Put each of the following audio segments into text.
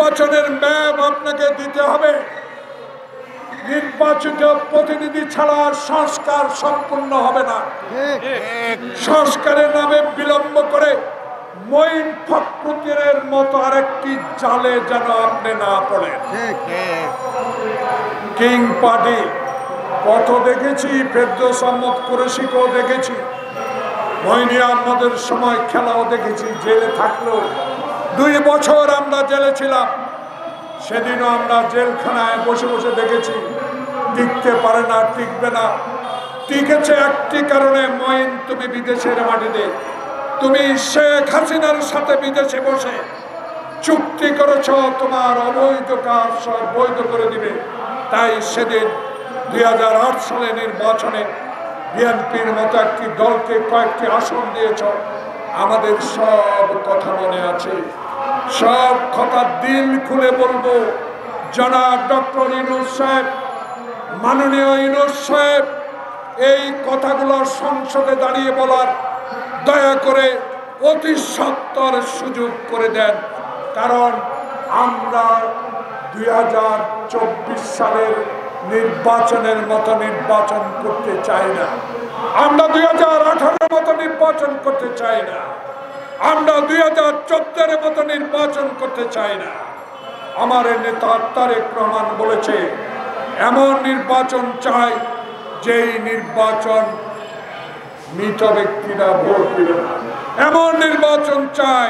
নির্বাচনের ম্যাপ আপনাকে দিতে হবে। নির্বাচিত প্রতিনিধি ছাড়া সংস্কার সম্পূর্ণ হবে না। সংস্কারের নামে বিলম্ব করে মঈন ফখরুদ্দিনের মতো আরেকটি জালে যেন আপনি না পড়েন। কিং পার্টি কত দেখেছি, ফেরদৌস আহমদ কুরেশিকেও দেখেছি, মঈন আহমদের সময় খেলাও দেখেছি। জেলে থাকলেও 2 বছর আমরা জেলে ছিলাম, সেদিনও আমরা জেলখানায় বসে বসে দেখেছি। টিকতে পারে না, টিকবে না। টিকেছে একটি কারণে, মঈন তুমি বিদেশের মাটিতে, তুমি শেখ হাসিনার সাথে বিদেশে বসে চুক্তি করেছ তোমার অবৈধ কাজ সব বৈধ করে দিবে। তাই সেদিন 2008 সালে নির্বাচনে বিএনপির মতো একটি দলকে কয়েকটি আসন দিয়েছ। আমাদের সব কথা মনে আছে, সব কথা দিল খুলে বলবো। জনাব ডক্টর ইউনূস সাহেব, মাননীয় ইউনূস সাহেব, এই কথাগুলো সংসদে দাঁড়িয়ে বলার দয়া করে অতি সত্বর সুযোগ করে দেন। কারণ আমরা 2024 সালের নির্বাচনের মতো নির্বাচন করতে চাই না। আমরা 2018 মতো নির্বাচন করতে চাই না। আমরা 2014 মতো নির্বাচন করতে চাই না। আমার নেতা তারেক রহমান বলেছে, এমন নির্বাচন চাই যেই নির্বাচন মৃত ব্যক্তিরা ভোট দিবে না। এমন নির্বাচন চাই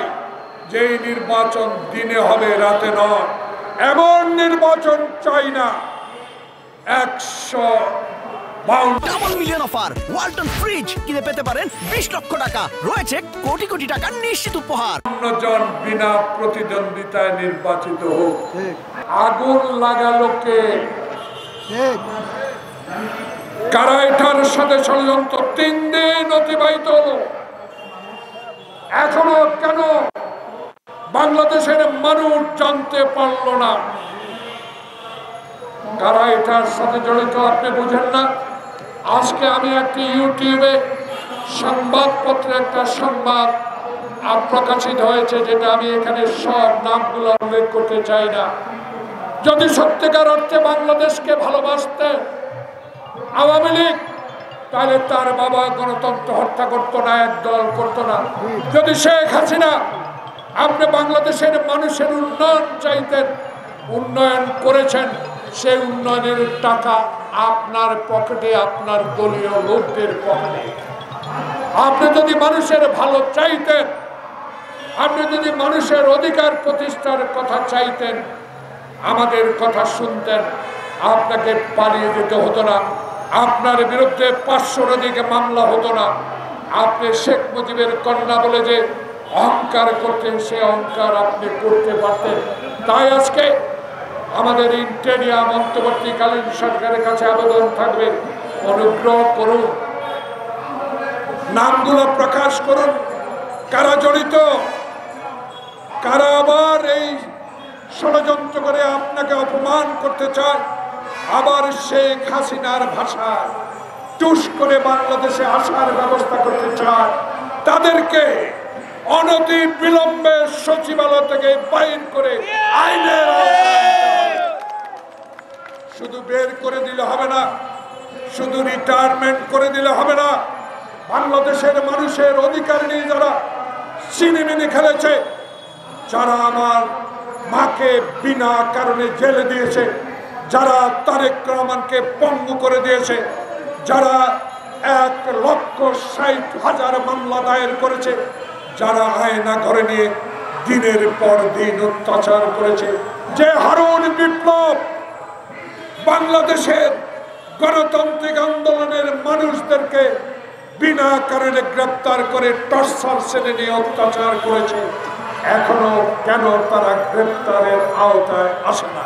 যেই নির্বাচন দিনে হবে, রাতে নয়। এমন নির্বাচন চাই না 152 মিলিয়ন অফার ওয়ালটন ফ্রিজ কিনে পেতে পারেন 20 লক্ষ টাকা, রয়েছে কোটি কোটি টাকার নিশ্চিত উপহার। জন বিনা প্রতিদ্বন্দ্বিতায় নির্বাচিত হোক। আগুন লাগালো কে? কারা এটার সাথে ষড়যন্ত্র? 3 দিন অতিবাহিত হলো, এখনো কেন বাংলাদেশের মানুষ জানতে পারল না কারা এটার সাথে জড়িত? আপনি বুঝেন না? আজকে আমি একটি ইউটিউবে সংবাদপত্রে একটা সংবাদ প্রকাশিত হয়েছে, যেটা আমি এখানে সব নামগুলো উল্লেখ করতে চাই না। যদি সত্যিকার অর্থে বাংলাদেশকে ভালোবাসতে আওয়ামী লীগ, তাহলে তার বাবা গণতন্ত্র হত্যা করতো না, একদল করতো না। যদি শেখ হাসিনা আপনি বাংলাদেশের মানুষের উন্নয়ন চাইতেন, উন্নয়ন করেছেন, সেই উন্নয়নের টাকা আপনার পকেটে, আপনার দলীয় লোকদের পকেটে। আপনি যদি মানুষের ভালো চাইতেন, আপনি যদি মানুষের অধিকার প্রতিষ্ঠার কথা চাইতেন, আমাদের কথা শুনতেন, আপনাকে পালিয়ে যেতে হতো না, আপনার বিরুদ্ধে 500-র অধিক মামলা হতো না। আপনি শেখ মুজিবের কন্যা বলে যে অহংকার করতেন, সে অহংকার আপনি করতে পারতেন। তাই আজকে আমাদের ইন্টেরিয়াম অন্তর্বর্তীকালীন সরকারের কাছে আবেদন থাকবে, অনুগ্রহ করুন, নামগুলো প্রকাশ করুন, কারা জড়িত, কারা আবার এই ষড়যন্ত্র করে আপনাকে অপমান করতে চায়, আবার শেখ হাসিনার ভাষা টুস করে বাংলাদেশে আসার ব্যবস্থা করতে চায়। তাদেরকে অনতি বিলম্বে সচিবালয় থেকে বাইর করে আইনের শুধু বের করে দিলে হবে না, শুধু রিটায়ারমেন্ট করে দিলে হবে না। বাংলাদেশের মানুষের অধিকার নিয়ে যারা চিনিমিনি খেলেছে, যারা আমার মাকে বিনা কারণে জেলে দিয়েছে, যারা তারেক রহমানকে পঙ্গু করে দিয়েছে, যারা 1,60,000 মামলা দায়ের করেছে, যারা আয়না ঘরে নিয়ে দিনের পর দিন অত্যাচার করেছে, যে হারুন বিপ্লব বাংলাদেশের গণতান্ত্রিক আন্দোলনের মানুষদেরকে বিনা কারণে গ্রেপ্তার করে টর্চার সেলে নিয়ে অত্যাচার করেছে, এখনো কেন তারা গ্রেপ্তারের আওতায় আসে না?